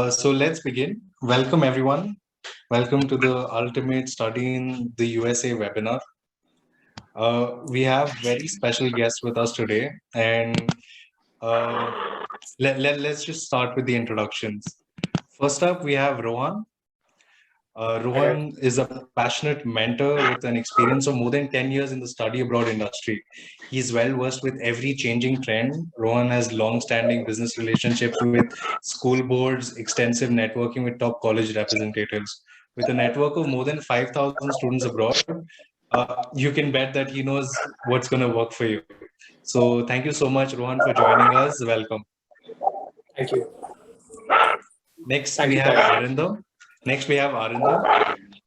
So let's begin. Welcome everyone. Welcome to the Ultimate Study in the USA webinar. We have very special guests with us today, and let's just start with the introductions. First up, we have Rohan. Rohan is a passionate mentor with an experience of more than 10 years in the study abroad industry. He's well versed with every changing trend. Rohan has long-standing business relationships with school boards, extensive networking with top college representatives. With a network of more than 5,000 students abroad, you can bet that he knows what's going to work for you. So thank you so much, Rohan, for joining us. Welcome. Thank you. Next, we have Arindam.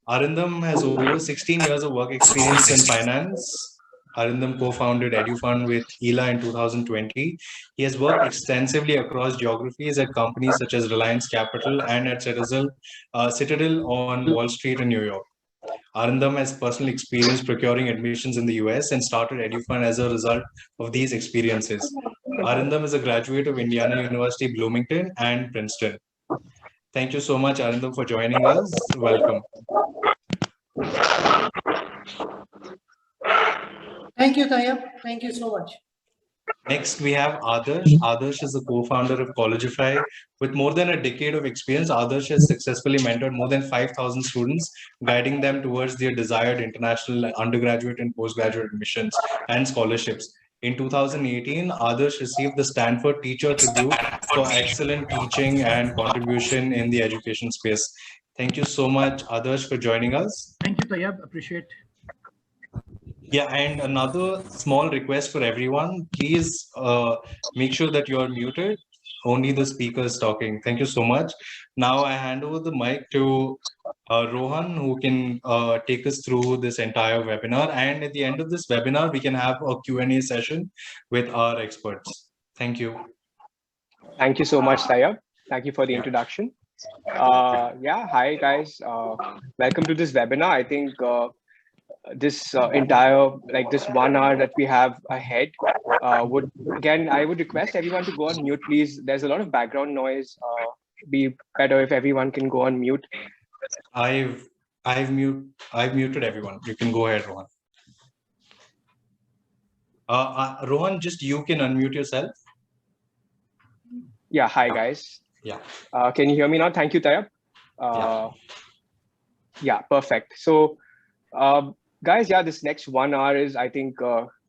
Arindam has over 16 years of work experience in finance. Arindam co-founded EduFund with Hila in 2020. He has worked extensively across geographies at companies such as Reliance Capital and at Citadel on Wall Street in New York. Arindam has personal experience procuring admissions in the US and started EduFund as a result of these experiences. Arindam is a graduate of Indiana University, Bloomington and Princeton. Thank you so much, Arindam, for joining us. Welcome. Thank you, Tayyab. Thank you so much. Next, we have Adarsh. Adarsh is the co-founder of Collegify. With more than a decade of experience, Adarsh has successfully mentored more than 5,000 students, guiding them towards their desired international undergraduate and postgraduate admissions and scholarships. In 2018, Adarsh received the Stanford Teacher Tribute for excellent teaching and contribution in the education space. Thank you so much, Adarsh, for joining us. Thank you, Tayyab. Appreciate. Yeah, and another small request for everyone, please make sure that you're muted. Only the speaker is talking. Thank you so much. Now I hand over the mic to Rohan, who can take us through this entire webinar. And at the end of this webinar, we can have a Q&A session with our experts. Thank you. Thank you so much, Tayyab. Thank you for the introduction. Hi guys. Welcome to this webinar. I think this entire, this 1 hour that we have ahead I would request everyone to go on mute, please. There's a lot of background noise. Be better if everyone can go on mute. I've muted everyone. You can go ahead, Rohan. Rohan, just you can unmute yourself. Yeah, hi guys. Yeah. Can you hear me now? Thank you, Tayyab. Yeah, perfect. So guys, this next 1 hour is, I think,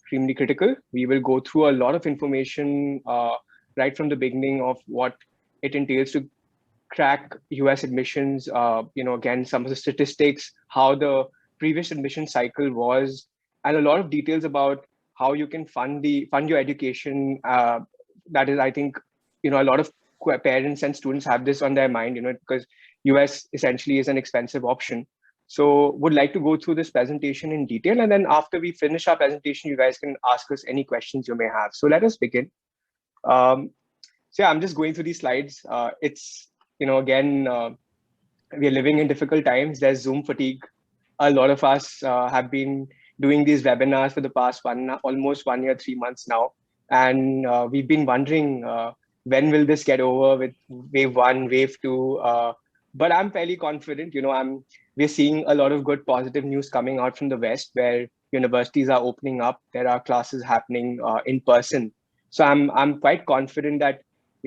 extremely critical. We will go through a lot of information right from the beginning of what it entails to crack US admissions, again, some of the statistics, how the previous admission cycle was, and a lot of details about how you can fund your education. That is, I think, a lot of parents and students have this on their mind, because US essentially is an expensive option. So would like to go through this presentation in detail. And then after we finish our presentation, you guys can ask us any questions you may have. So let us begin. I'm just going through these slides. It's, again, we are living in difficult times. There's Zoom fatigue. A lot of us have been doing these webinars for the past almost 1 year, 3 months now. And we've been wondering, when will this get over with wave 1, wave 2? But I'm fairly confident, we're seeing a lot of good positive news coming out from the West, where universities are opening up. There are classes happening in person. So I'm quite confident that,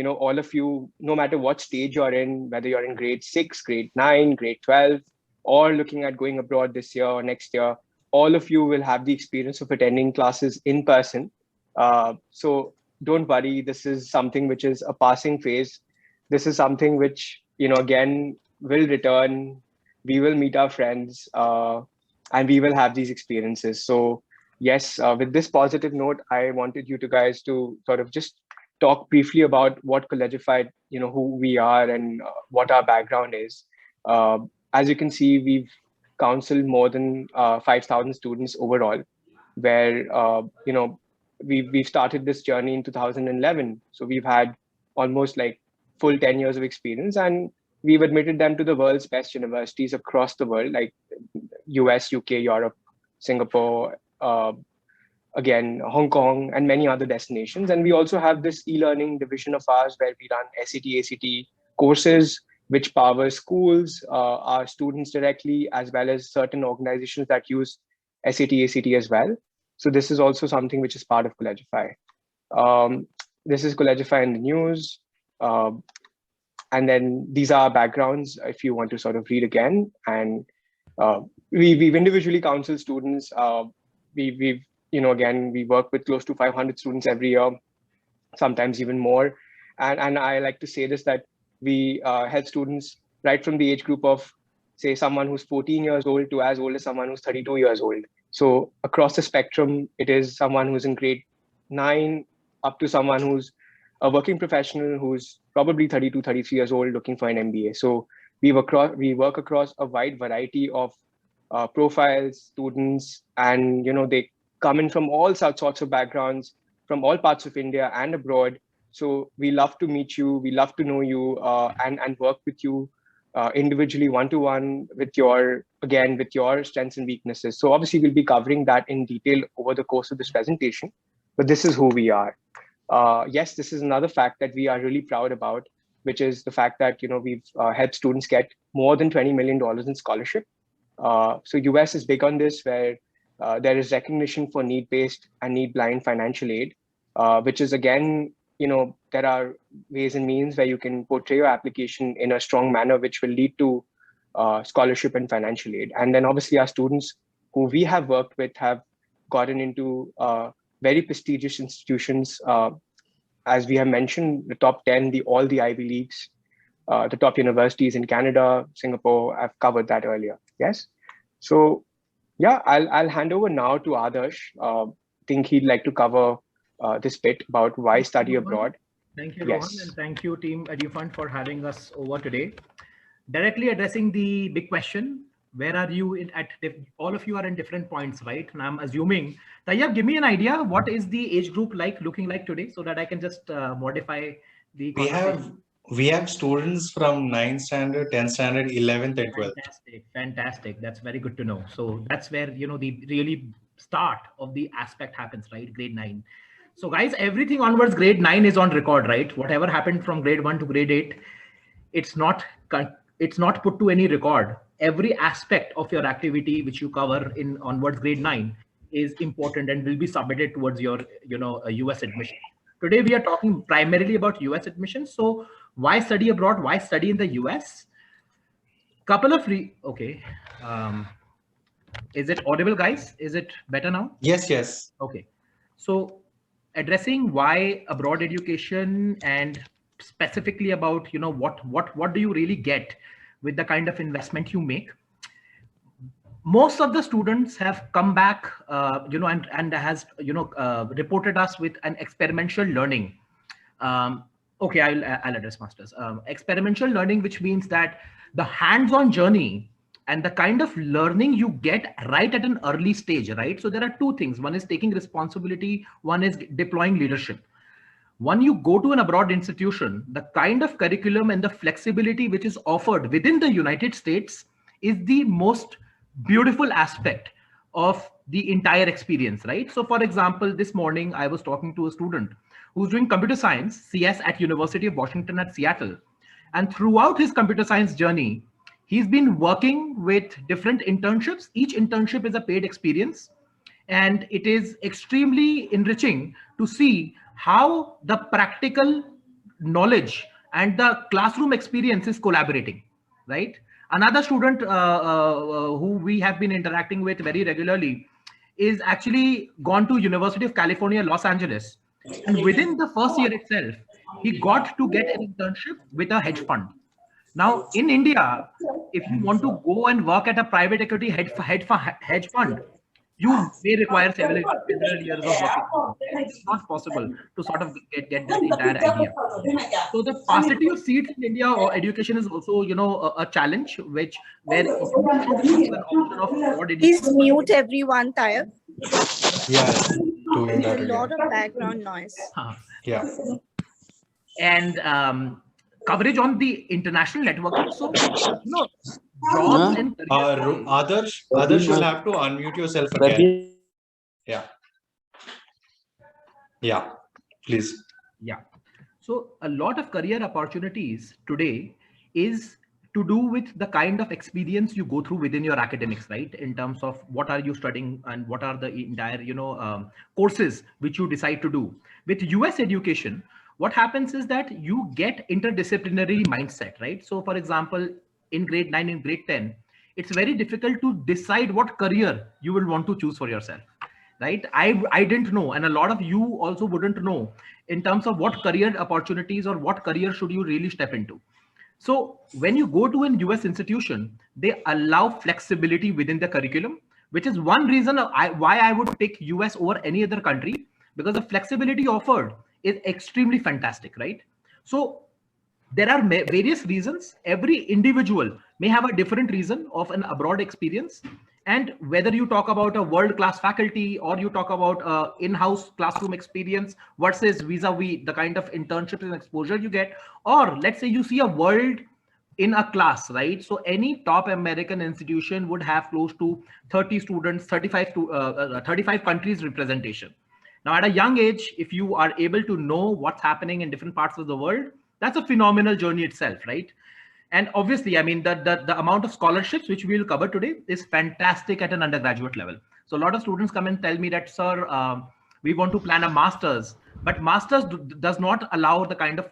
all of you, no matter what stage you're in, whether you're in grade 6, grade 9, grade 12, or looking at going abroad this year or next year, all of you will have the experience of attending classes in person. So don't worry, this is something which is a passing phase. This is something which, again, will return. We will meet our friends and we will have these experiences. So yes, with this positive note, I wanted you guys to sort of just talk briefly about what Collegify, who we are and what our background is. As you can see, we've counseled more than 5,000 students overall, where, we've started this journey in 2011. So we've had almost full 10 years of experience, and we've admitted them to the world's best universities across the world, like US, UK, Europe, Singapore, again, Hong Kong, and many other destinations. And we also have this e-learning division of ours where we run SAT, ACT courses, which powers schools, our students directly, as well as certain organizations that use SAT, ACT as well. So this is also something which is part of Collegify. This is Collegify in the news. And then these are our backgrounds, if you want to sort of read again. And we've individually counseled students. We've again, we work with close to 500 students every year, sometimes even more. And I like to say this, that we help students right from the age group of, say, someone who's 14 years old to as old as someone who's 32 years old. So across the spectrum, it is someone who's in grade 9 up to someone who's a working professional who's probably 32, 33 years old looking for an MBA. So we work across a wide variety of profiles, students, and they come in from all sorts of backgrounds, from all parts of India and abroad. So we love to meet you, we love to know you, and work with you individually, one-to-one, with your strengths and weaknesses. So obviously we'll be covering that in detail over the course of this presentation, but this is who we are. Yes, this is another fact that we are really proud about, which is the fact that we've helped students get more than $20 million in scholarship. So US is big on this, where there is recognition for need-based and need-blind financial aid, which is, again, there are ways and means where you can portray your application in a strong manner, which will lead to scholarship and financial aid. And then obviously our students who we have worked with have gotten into very prestigious institutions. As we have mentioned, the top 10, all the Ivy Leagues, the top universities in Canada, Singapore. I've covered that earlier. Yes. So yeah, I'll hand over now to Adarsh. I think he'd like to cover this bit about why study abroad. Thank you, Rohan, and thank you, Team EduFund, for having us over today. Directly addressing the big question, where are you all of you are in different points, right? And I'm assuming, Tayyab, give me an idea, what is the age group looking like today, so that I can just modify the conversation. We have students from 9th standard, 10th standard, 11th and 12th. Fantastic. That's very good to know. So that's where, the really start of the aspect happens, right? Grade 9. So guys, everything onwards grade 9 is on record, right? Whatever happened from grade 1 to grade 8, it's not put to any record. Every aspect of your activity which you cover in onwards grade 9 is important and will be submitted towards your US admission. Today we are talking primarily about US admission. So why study abroad? Why study in the US? Couple of okay. Is it audible, guys? Is it better now? Yes. Okay. So addressing why abroad education, and specifically about what do you really get with the kind of investment you make. Most of the students have come back and has reported us with an experiential learning. Okay, I'll address masters. Experiential learning, which means that the hands-on journey and the kind of learning you get right at an early stage, right? So there are two things. One is taking responsibility, one is deploying leadership. When you go to an abroad institution, the kind of curriculum and the flexibility which is offered within the United States is the most beautiful aspect of the entire experience, right? So for example, this morning I was talking to a student who's doing computer science, CS at University of Washington at Seattle. And throughout his computer science journey, he's been working with different internships. Each internship is a paid experience. And it is extremely enriching to see how the practical knowledge and the classroom experience is collaborating, right? Another student who we have been interacting with very regularly is actually gone to University of California, Los Angeles. And within the first year itself, he got to get an internship with a hedge fund. Now, in India, if you want to go and work at a private equity hedge fund, you may require several years of working. It's not possible to sort of get that entire idea. So the paucity of seats in India or education is also, a challenge, where an option of please mute everyone, Tayyab. Yeah, doing that a lot of background noise. Yeah. And coverage on the international networking. So, jobs and Adarsh, you'll have to unmute yourself again. Yeah. Yeah, please. Yeah. So a lot of career opportunities today is to do with the kind of experience you go through within your academics, right? In terms of what are you studying and what are the entire, courses which you decide to do. With US education, what happens is that you get interdisciplinary mindset, right? So for example, in grade 9, in grade 10, it's very difficult to decide what career you will want to choose for yourself, right? I didn't know, and a lot of you also wouldn't know in terms of what career opportunities or what career should you really step into. So when you go to an US institution, they allow flexibility within the curriculum, which is one reason why I would pick US over any other country, because the flexibility offered is extremely fantastic, right? So there are various reasons. Every individual may have a different reason of an abroad experience. And whether you talk about a world-class faculty or you talk about in-house classroom experience versus vis-a-vis the kind of internships and exposure you get, or let's say you see a world in a class, right? So any top American institution would have close to 30 students, 35 countries representation. Now, at a young age, if you are able to know what's happening in different parts of the world, that's a phenomenal journey itself, right? And obviously, I mean, the amount of scholarships which we will cover today is fantastic at an undergraduate level. So a lot of students come and tell me that, sir, we want to plan a master's, but master's does not allow the kind of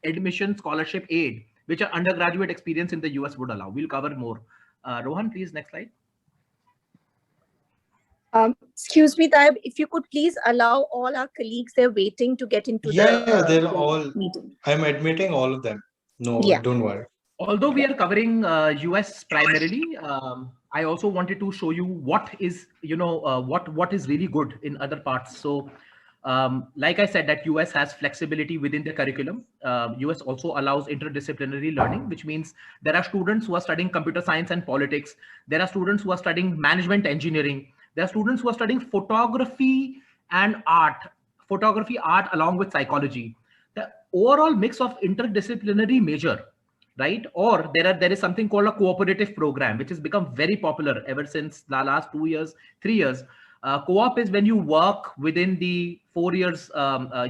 admission scholarship aid which an undergraduate experience in the US would allow. We'll cover more. Rohan, please, next slide. Excuse me, Taib, if you could please allow all our colleagues, they're waiting to get into They're all. meeting. I'm admitting all of them. No, Yeah. don't worry. Although we are covering US primarily, I also wanted to show you what is, what is really good in other parts. So like I said, that US has flexibility within the curriculum. US also allows interdisciplinary learning, which means there are students who are studying computer science and politics. There are students who are studying management engineering. There are students who are studying photography and photography, art, along with psychology. The overall mix of interdisciplinary major, right? Or there is something called a cooperative program, which has become very popular ever since the last 2 years, 3 years. Co-op is when you work within the 4 years,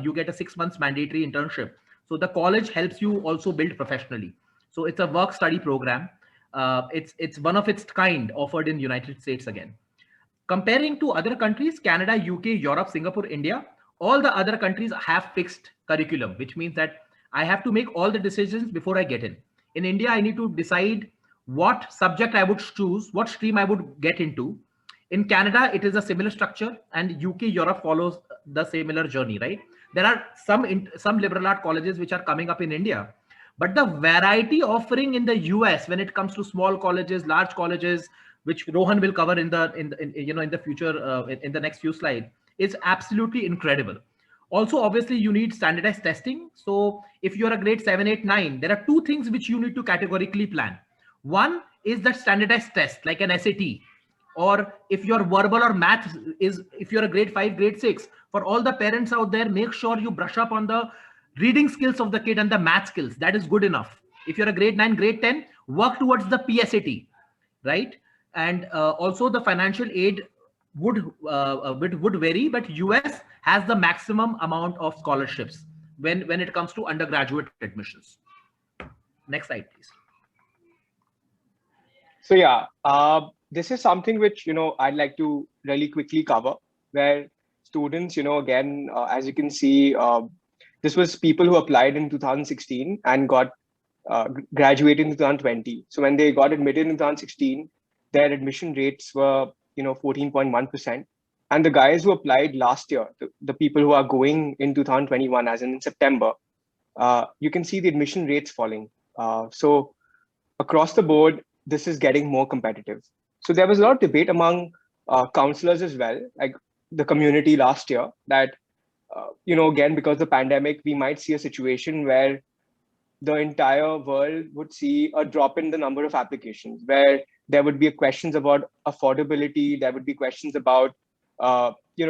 you get a 6 months mandatory internship. So the college helps you also build professionally. So it's a work study program. It's one of its kind offered in United States again. Comparing to other countries, Canada, UK, Europe, Singapore, India, all the other countries have fixed curriculum, which means that I have to make all the decisions before I get in. In India, I need to decide what subject I would choose, what stream I would get into. In Canada, it is a similar structure, and UK, Europe follows the similar journey, right? There are some liberal art colleges which are coming up in India, but the variety offering in the US when it comes to small colleges, large colleges, which Rohan will cover in the future in the next few slides, is absolutely incredible. Also, obviously, you need standardized testing. So if you're a grade 7, 8, 9, there are two things which you need to categorically plan. One is that standardized test, like an SAT, or if your verbal or math is, if you're a grade 5, grade 6, for all the parents out there, make sure you brush up on the reading skills of the kid and the math skills. That is good enough. If you're a grade 9, grade 10, work towards the PSAT, right? And also the financial aid would vary, but US has the maximum amount of scholarships when it comes to undergraduate admissions. Next slide, please. So yeah, this is something which, I'd like to really quickly cover, where students, again, as you can see, this was people who applied in 2016 and got graduated in 2020. So when they got admitted in 2016, their admission rates were, 14.1%. And the guys who applied last year, the people who are going in 2021, as in September, you can see the admission rates falling. So across the board, this is getting more competitive. So there was a lot of debate among counselors as well, like the community last year, that, again, because of the pandemic, we might see a situation where the entire world would see a drop in the number of applications, where there would be questions about affordability, there would be questions about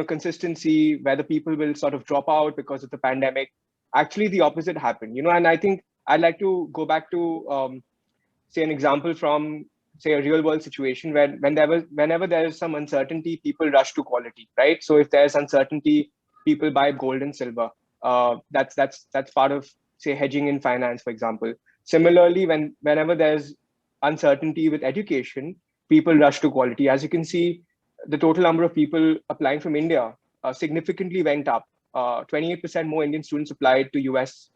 consistency, whether people will sort of drop out because of the pandemic. Actually, the opposite happened, and I think I'd like to go back to say an example from, say, a real world situation where whenever there is some uncertainty, people rush to quality, right? So if there's uncertainty, people buy gold and silver. That's part of, say, hedging in finance, for example. Similarly, whenever there's uncertainty with education, people rush to quality. As you can see, the total number of people applying from India significantly went up. 28% more Indian students applied to US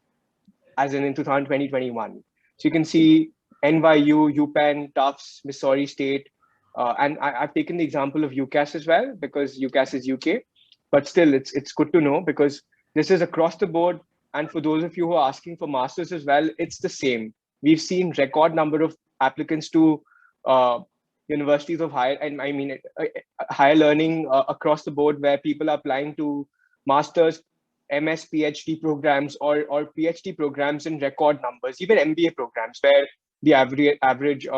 as in 2020-21. So you can see NYU, UPenn, Tufts, Missouri State, and I've taken the example of UCAS as well because UCAS is UK, but still it's good to know because this is across the board. And for those of you who are asking for masters as well, it's the same. We've seen record number of applicants to universities of higher learning across the board, where people are applying to masters, MS, PhD programs or PhD programs in record numbers, even MBA programs where the average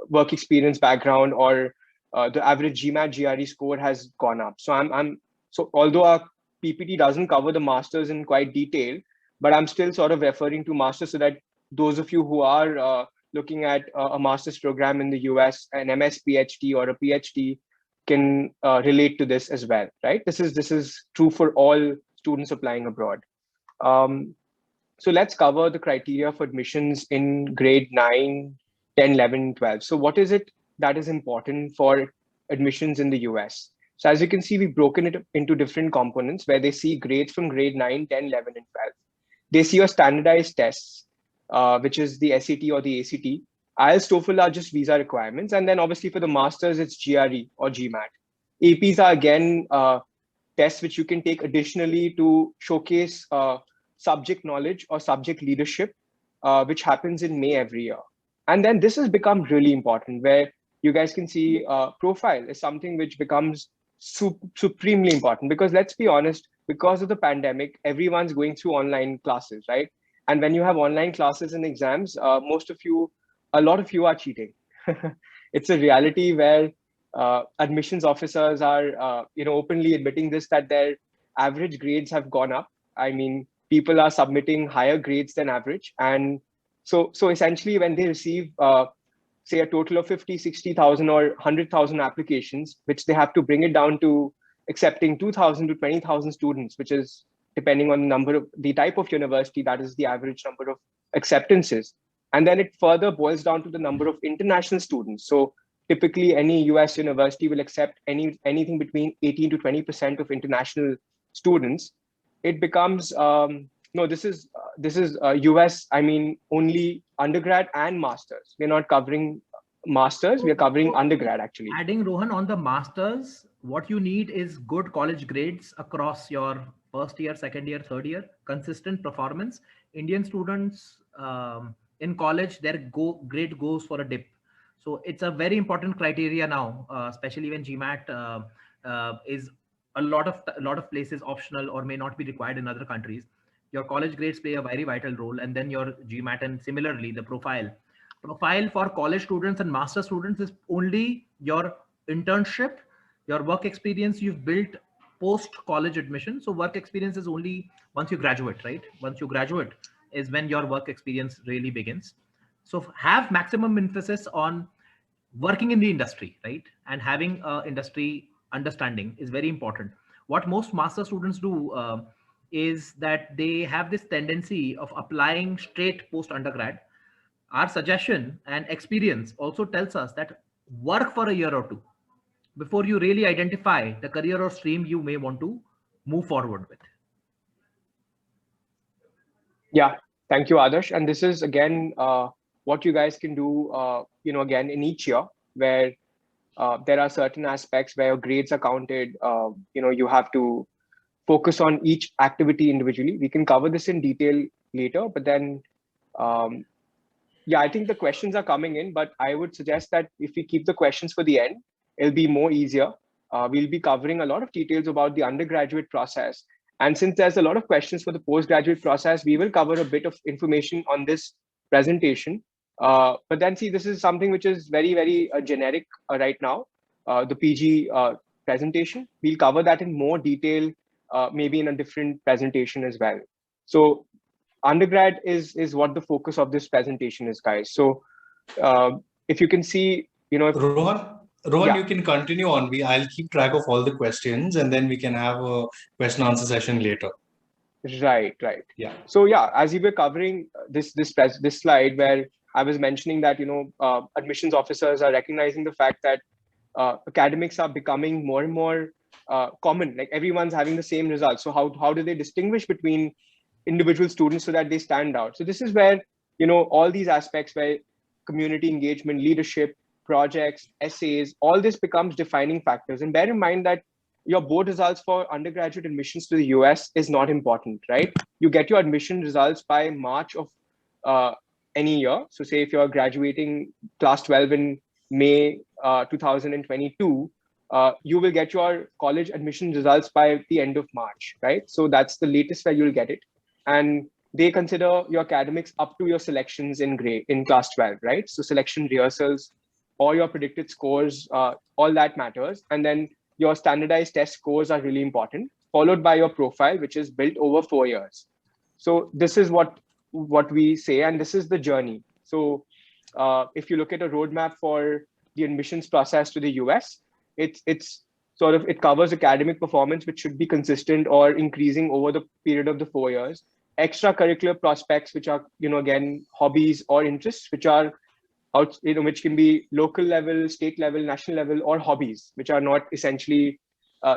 work experience background or the average GMAT GRE score has gone up. So although our PPT doesn't cover the masters in quite detail, but I'm still sort of referring to masters so that those of you who are looking at a master's program in the US, an MS PhD or a PhD can relate to this as well, right? This is true for all students applying abroad. So let's cover the criteria for admissions in grade 9, 10, 11, 12. So what is it that is important for admissions in the US? So as you can see, we've broken it into different components where they see grades from grade 9, 10, 11, and 12. They see your standardized tests, which is the SAT or the ACT. IELTS, TOEFL are just visa requirements. And then obviously for the masters, it's GRE or GMAT. APs are again tests which you can take additionally to showcase subject knowledge or subject leadership, which happens in May every year. And then this has become really important where you guys can see profile is something which becomes supremely important because let's be honest, because of the pandemic, everyone's going through online classes, right? And when you have online classes and exams, a lot of you are cheating. It's a reality where admissions officers are openly admitting this, that their average grades have gone up. I mean, people are submitting higher grades than average. And so essentially when they receive, say, a total of 50, 60,000 or 100,000 applications, which they have to bring it down to accepting 2,000 to 20,000 students, which is depending on the type of university, that is the average number of acceptances. And then it further boils down to the number of international students. So typically any US university will accept anything between 18 to 20% of international students. It becomes, this is US, I mean, only undergrad and masters. We're not covering masters, we're covering undergrad actually. Adding Rohan on the masters, what you need is good college grades across your first year, second year, third year, consistent performance. Indian students in college, their grade goes for a dip. So it's a very important criteria now, especially when GMAT is a lot of places optional or may not be required in other countries. Your college grades play a very vital role, and then your GMAT, and similarly the profile for college students and master students is only your internship, your work experience you've built post college admission. So work experience is only once you graduate, right? Once you graduate is when your work experience really begins. So have maximum emphasis on working in the industry, right? And having industry understanding is very important. What most master students do is that they have this tendency of applying straight post undergrad. Our suggestion and experience also tells us that work for a year or two before you really identify the career or stream you may want to move forward with. Yeah, thank you, Adarsh. And this is again what you guys can do, again in each year where there are certain aspects where your grades are counted. You have to focus on each activity individually. We can cover this in detail later, but then, I think the questions are coming in, but I would suggest that if we keep the questions for the end, it'll be more easier. We'll be covering a lot of details about the undergraduate process. And since there's a lot of questions for the postgraduate process, we will cover a bit of information on this presentation. But then see, this is something which is very, very generic right now, the PG presentation. We'll cover that in more detail, maybe in a different presentation as well. So undergrad is what the focus of this presentation is, guys. So if you can see, Rohan, Rohan, Yeah. you can continue on. I'll keep track of all the questions, and then we can have a question answer session later. Right. Yeah. So yeah, as you were covering this slide where I was mentioning that admissions officers are recognizing the fact that academics are becoming more and more common. Like everyone's having the same results. So how do they distinguish between individual students so that they stand out? So this is where all these aspects where community engagement, leadership, projects, essays, all this becomes defining factors. And bear in mind that your board results for undergraduate admissions to the US is not important, right? You get your admission results by March of any year. So say if you're graduating class 12 in May 2022, you will get your college admission results by the end of March, right? So that's the latest where you'll get it. And they consider your academics up to your selections in class 12, right? So selection rehearsals or your predicted scores, all that matters. And then your standardized test scores are really important, followed by your profile, which is built over 4 years. So this is what we say, and this is the journey. So if you look at a roadmap for the admissions process to the US, it's sort of, it covers academic performance, which should be consistent or increasing over the period of the 4 years. Extracurricular prospects, which are, again, hobbies or interests, which are which can be local level, state level, national level, or hobbies, which are not essentially,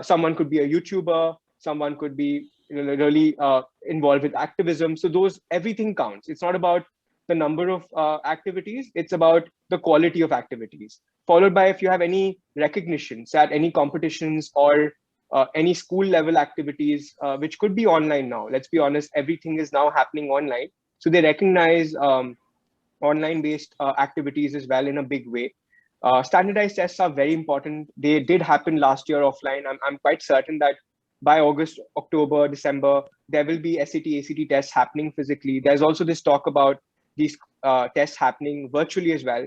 someone could be a YouTuber, someone could be really involved with activism. So everything counts. It's not about the number of activities, it's about the quality of activities. Followed by if you have any recognitions at any competitions or any school level activities, which could be online now. Let's be honest, everything is now happening online. So they recognize online based activities as well in a big way. Standardized tests are very important. They did happen last year offline. I'm quite certain that by August, October, December, there will be SAT, ACT tests happening physically. There's also this talk about these tests happening virtually as well.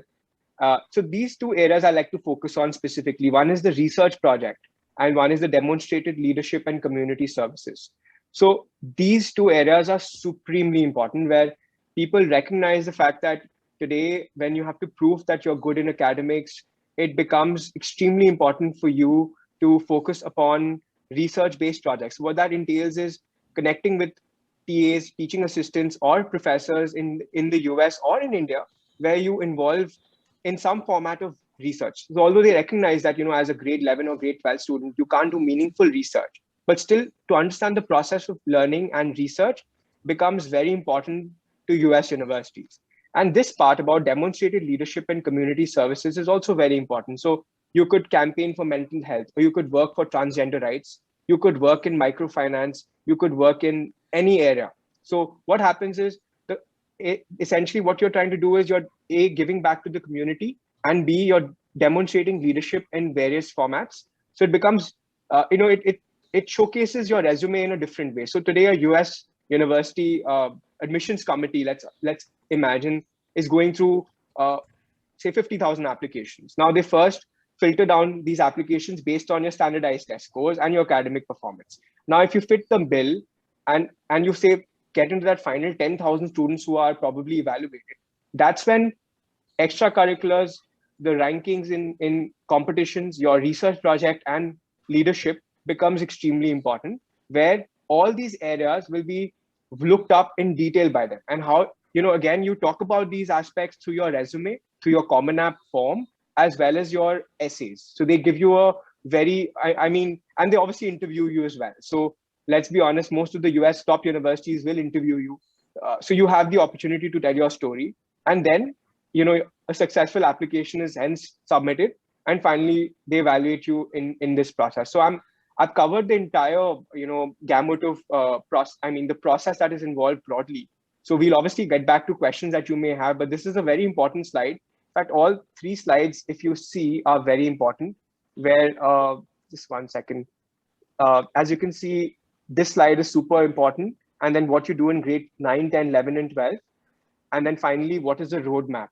So these two areas I like to focus on specifically. One is the research project and one is the demonstrated leadership and community services. So these two areas are supremely important, where people recognize the fact that today, when you have to prove that you're good in academics, it becomes extremely important for you to focus upon research-based projects. What that entails is connecting with TAs, teaching assistants, or professors in the US or in India, where you involve in some format of research. So although they recognize that, as a grade 11 or grade 12 student, you can't do meaningful research, but still to understand the process of learning and research becomes very important to US universities. And this part about demonstrated leadership and community services is also very important. So you could campaign for mental health, or you could work for transgender rights, you could work in microfinance, you could work in any area. So what happens is, essentially what you're trying to do is you're A, giving back to the community, and B, you're demonstrating leadership in various formats. So it becomes, it showcases your resume in a different way. So today a US university admissions committee, let's imagine, is going through say 50,000 applications. Now they first filter down these applications based on your standardized test scores and your academic performance. Now if you fit the bill and you say get into that final 10,000 students who are probably evaluated, that's when extracurriculars, the rankings in competitions, your research project and leadership becomes extremely important, where all these areas will be looked up in detail by them. And how, again, you talk about these aspects through your resume, through your Common App form, as well as your essays. So they give you a very, and they obviously interview you as well. So let's be honest, most of the US top universities will interview you. So you have the opportunity to tell your story. And then, a successful application is hence submitted. And finally, they evaluate you in this process. So I've covered the entire, gamut of the process that is involved broadly. So we'll obviously get back to questions that you may have, but this is a very important slide. In fact, all 3 slides, if you see, are very important, where, just one second. As you can see, this slide is super important. And then what you do in grade 9, 10, 11, and 12. And then finally, what is the roadmap?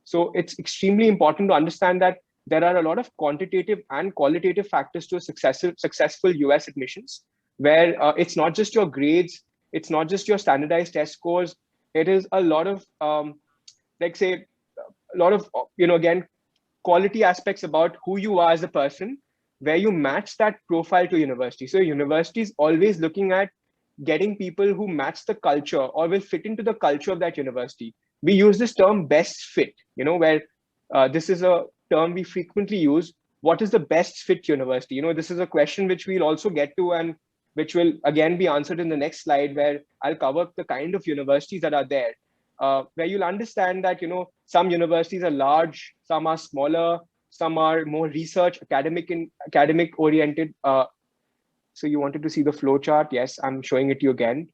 So it's extremely important to understand that there are a lot of quantitative and qualitative factors to a successful US admissions, where it's not just your grades, it's not just your standardized test scores. It is a lot of, again, quality aspects about who you are as a person, where you match that profile to university. So university is always looking at getting people who match the culture or will fit into the culture of that university. We use this term best fit, where this is a term we frequently use. What is the best fit university? This is a question which we'll also get to, and which will again be answered in the next slide, where I'll cover the kind of universities that are there, where you'll understand that, some universities are large, some are smaller, some are more research, academic oriented. So you wanted to see the flow chart? Yes, I'm showing it to you again.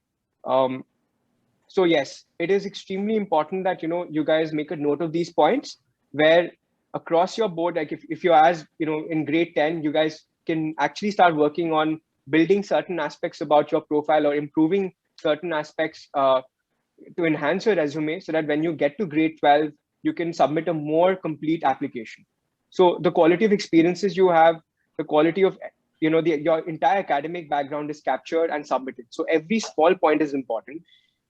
So yes, it is extremely important that, you guys make a note of these points, where across your board, like if you're in grade 10, you guys can actually start working on building certain aspects about your profile or improving certain aspects to enhance your resume, so that when you get to grade 12, you can submit a more complete application. So the quality of experiences you have, the quality of, your entire academic background is captured and submitted. So every small point is important.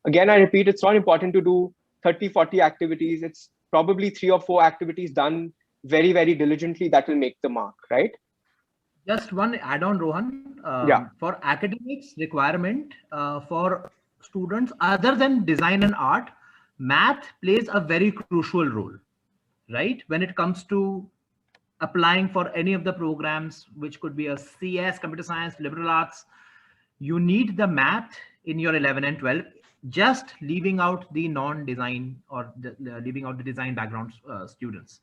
Again, I repeat, it's not important to do 30, 40 activities. It's probably 3 or 4 activities done very, very diligently that will make the mark, right? Just one add-on, Rohan. Yeah. For academics requirement for students other than design and art, math plays a very crucial role, right? When it comes to applying for any of the programs, which could be a CS, computer science, liberal arts, you need the math in your 11 and 12, just leaving out the non-design or leaving out the design background students.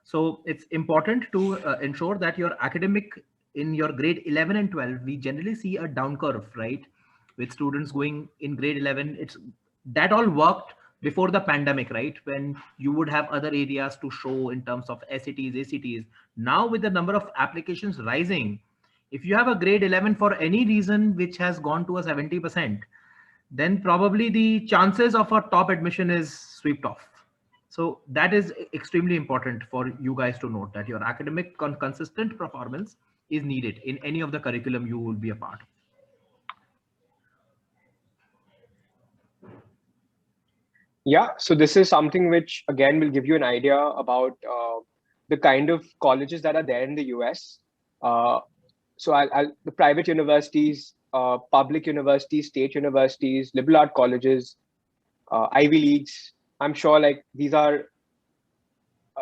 So it's important to ensure that your academic in your grade 11 and 12, we generally see a down curve, right? With students going in grade 11, that all worked before the pandemic, right? When you would have other areas to show in terms of SATs, ACTs. Now with the number of applications rising, if you have a grade 11 for any reason which has gone to a 70%, then probably the chances of a top admission is swept off. So that is extremely important for you guys to note, that your academic consistent performance is needed in any of the curriculum you will be a part of. Yeah, so this is something which again will give you an idea about the kind of colleges that are there in the US. So the private universities, public universities, state universities, liberal art colleges, Ivy Leagues. I'm sure like these are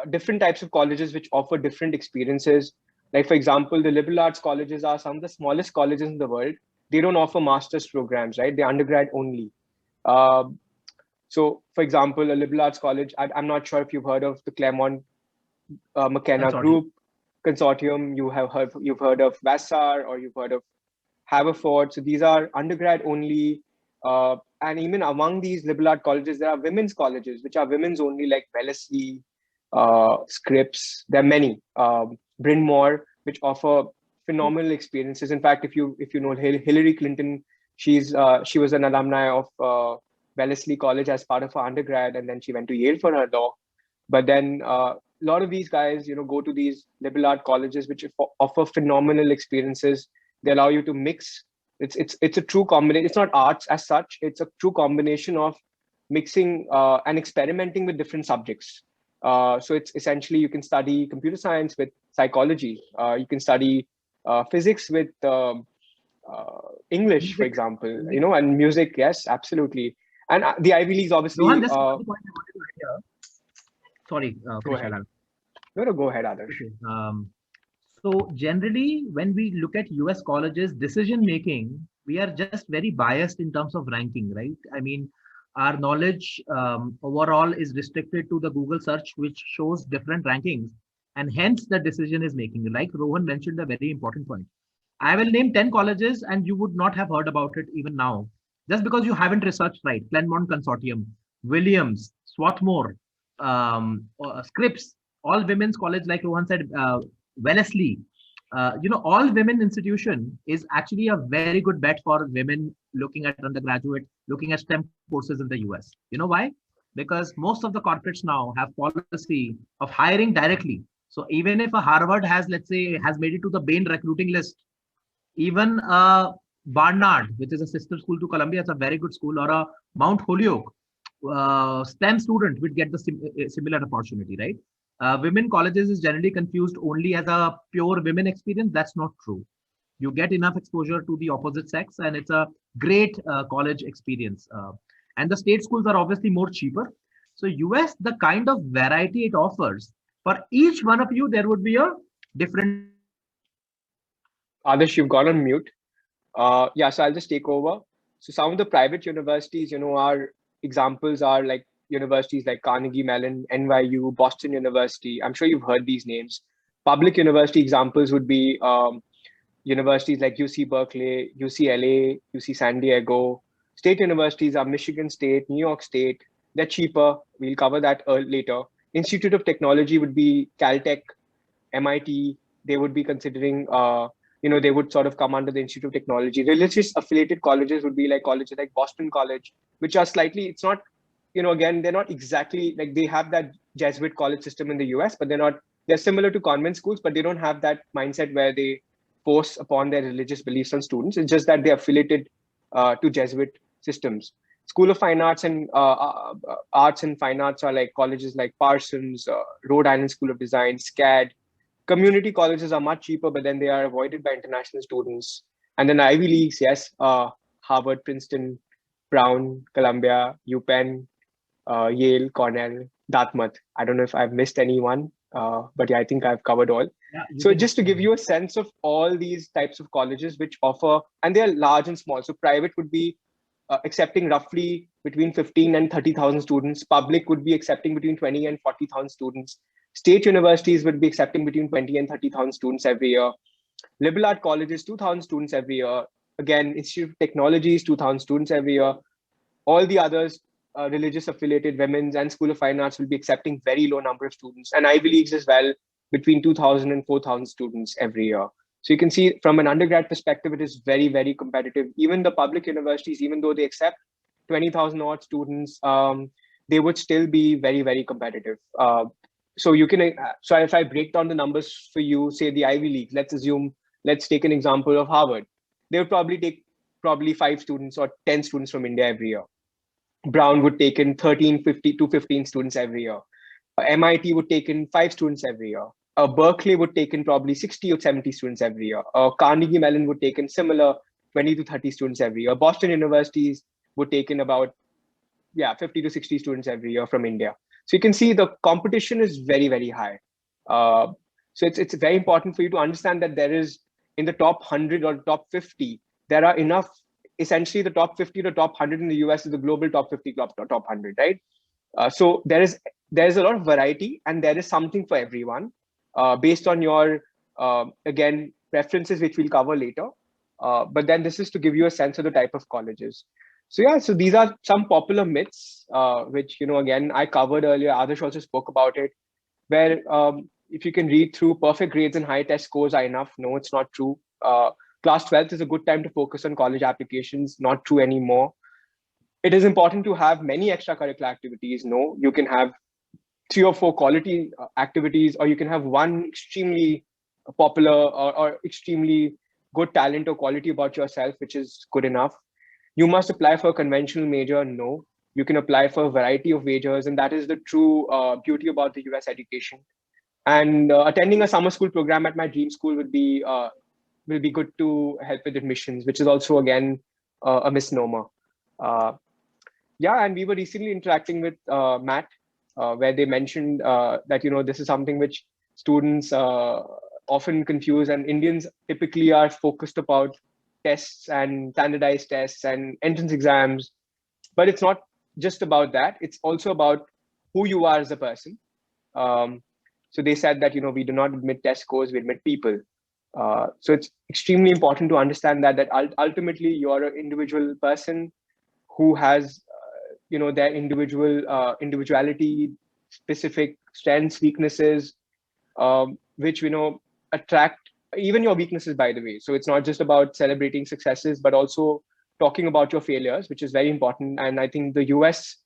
different types of colleges which offer different experiences. Like for example, the liberal arts colleges are some of the smallest colleges in the world. They don't offer master's programs, right? They're undergrad only. So for example, a liberal arts college, I'm not sure if you've heard of the Claremont McKenna Group Consortium. You've heard of Vassar, or you've heard of Haverford. So these are undergrad only. And even among these liberal art colleges, there are women's colleges, which are women's only, like Wellesley, Scripps. There are many. Bryn Mawr, which offer phenomenal experiences. In fact, if you know Hillary Clinton, she was an alumni of Wellesley College as part of her undergrad, and then she went to Yale for her law. But then a lot of these guys, go to these liberal art colleges, which offer phenomenal experiences. They allow you to mix. It's a true combination. It's not arts as such. It's a true combination of mixing and experimenting with different subjects. So it's essentially, you can study computer science with psychology. You can study physics with English, for example, and music. Yes, absolutely. And the Ivy Leagues, obviously. Rohan, sorry, go ahead. No, go ahead, Adarsh. So generally, when we look at US colleges decision making, we are just very biased in terms of ranking, right? I mean, our knowledge overall is restricted to the Google search, which shows different rankings, and hence the decision is making. Like Rohan mentioned a very important point. I will name 10 colleges and you would not have heard about it even now, just because you haven't researched right. Claremont Consortium, Williams, Swarthmore, Scripps, all women's college, like Rohan said, Wellesley, all women institution is actually a very good bet for women looking at undergraduate, looking at STEM courses in the US. You know why? Because most of the corporates now have policy of hiring directly. So even if a Harvard has, let's say, has made it to the Bain recruiting list, even Barnard, which is a sister school to Columbia, it's a very good school, or a Mount Holyoke STEM student would get the similar opportunity, right? Women colleges is generally confused only as a pure women experience. That's not true. You get enough exposure to the opposite sex, and it's a great college experience. And the state schools are obviously more cheaper. So US, the kind of variety it offers, for each one of you, there would be a different. Adarsh, you've gone on mute. Yeah, so I'll just take over. So some of the private universities, our examples are like universities like Carnegie Mellon, NYU, Boston University. I'm sure you've heard these names. Public university examples would be universities like UC Berkeley, UCLA, UC San Diego. State universities are Michigan State, New York State. They're cheaper. We'll cover that later. Institute of Technology would be Caltech, MIT. They would be considering, they would sort of come under the Institute of Technology. Religious affiliated colleges would be like colleges like Boston College, which are slightly, it's not, again, they're not exactly like they have that Jesuit college system in the US, but they're similar to convent schools, but they don't have that mindset where they force upon their religious beliefs on students. It's just that they're affiliated to Jesuit systems. School of Fine Arts and Arts and Fine Arts are like colleges like Parsons, Rhode Island School of Design, SCAD. Community colleges are much cheaper, but then they are avoided by international students. And then Ivy Leagues, yes, Harvard, Princeton, Brown, Columbia, UPenn, Yale, Cornell, Dartmouth. I don't know if I've missed anyone, but yeah, I think I've covered all. Yeah, so just to give you a sense of all these types of colleges which offer, and they're large and small. So private would be accepting roughly between 15 and 30,000 students. Public would be accepting between 20 and 40,000 students. State universities would be accepting between 20 and 30,000 students every year. Liberal art colleges, 2,000 students every year. Again, Institute of Technologies, 2,000 students every year. All the others, religious affiliated, women's and School of Fine Arts will be accepting very low number of students. And Ivy Leagues as well, between 2,000 and 4,000 students every year. So you can see from an undergrad perspective, it is very, very competitive. Even the public universities, even though they accept 20,000 odd students, they would still be very, very competitive. So you can, so if I break down the numbers for you, say the Ivy League, let's take an example of Harvard. They would probably take 5 students or 10 students from India every year. Brown would take in 15 to 15 students every year. MIT would take in 5 students every year. Berkeley would take in probably 60 or 70 students every year. Carnegie Mellon would take in similar 20 to 30 students every year. Boston universities would take in about 50 to 60 students every year from India. So you can see the competition is very, very high. So it's very important for you to understand that there is in the top 100 or top 50, there are enough, essentially the top 50 to top 100 in the US is the global top 50, top 100, right? So there's a lot of variety and there is something for everyone based on your, again, preferences, which we'll cover later. But then this is to give you a sense of the type of colleges. So yeah, so these are some popular myths, which, again, I covered earlier. Adarsh also spoke about it, where if you can read through, perfect grades and high test scores are enough. No, it's not true. Class 12th is a good time to focus on college applications. Not true anymore. It is important to have many extracurricular activities. No, you can have 3 or 4 quality activities, or you can have one extremely popular or extremely good talent or quality about yourself, which is good enough. You must apply for a conventional major. No, you can apply for a variety of majors, and that is the true beauty about the US education. And attending a summer school program at my dream school will be good to help with admissions, which is also, again, a misnomer. And we were recently interacting with Matt, where they mentioned that, this is something which students often confuse, and Indians typically are focused about tests and standardized tests and entrance exams. But it's not just about that. It's also about who you are as a person. So they said that, we do not admit test scores, we admit people. So it's extremely important to understand that ultimately you're an individual person who has, their individuality, specific strengths, weaknesses, which, attract even your weaknesses, by the way. So it's not just about celebrating successes, but also talking about your failures, which is very important. And I think the US,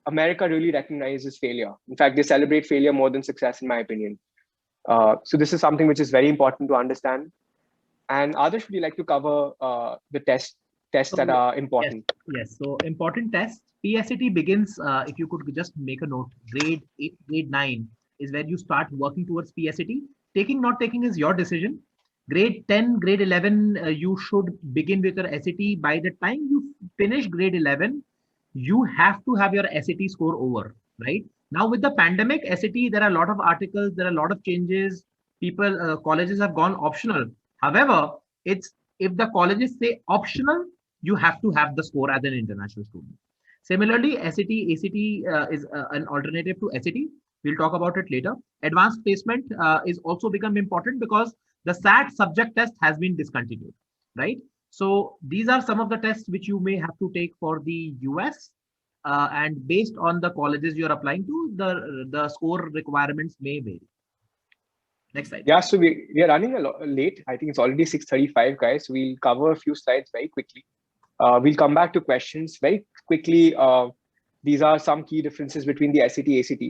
America really recognizes failure. In fact, they celebrate failure more than success, in my opinion. So this is something which is very important to understand. And Adarsh, would you like to cover the test tests that are important? Yes. So important tests. PSAT begins, if you could just make a note, grade 8, grade 9 is where you start working towards PSAT. Taking, not taking is your decision. Grade 10, grade 11, you should begin with your SAT. By the time you finish grade 11, you have to have your SAT score over, right? Now with the pandemic, SAT, there are a lot of articles, there are a lot of changes. People, colleges have gone optional. However, it's if the colleges say optional, you have to have the score as an international student. Similarly, SAT, ACT is an alternative to SAT. We'll talk about it later. Advanced placement is also become important because the SAT subject test has been discontinued, right? So these are some of the tests which you may have to take for the US. And based on the colleges you're applying to, the score requirements may vary. Next slide. Yeah, so we are running a lot late. I think it's already 6:35, guys. We'll cover a few slides very quickly. We'll come back to questions very quickly. These are some key differences between the SAT, ACT.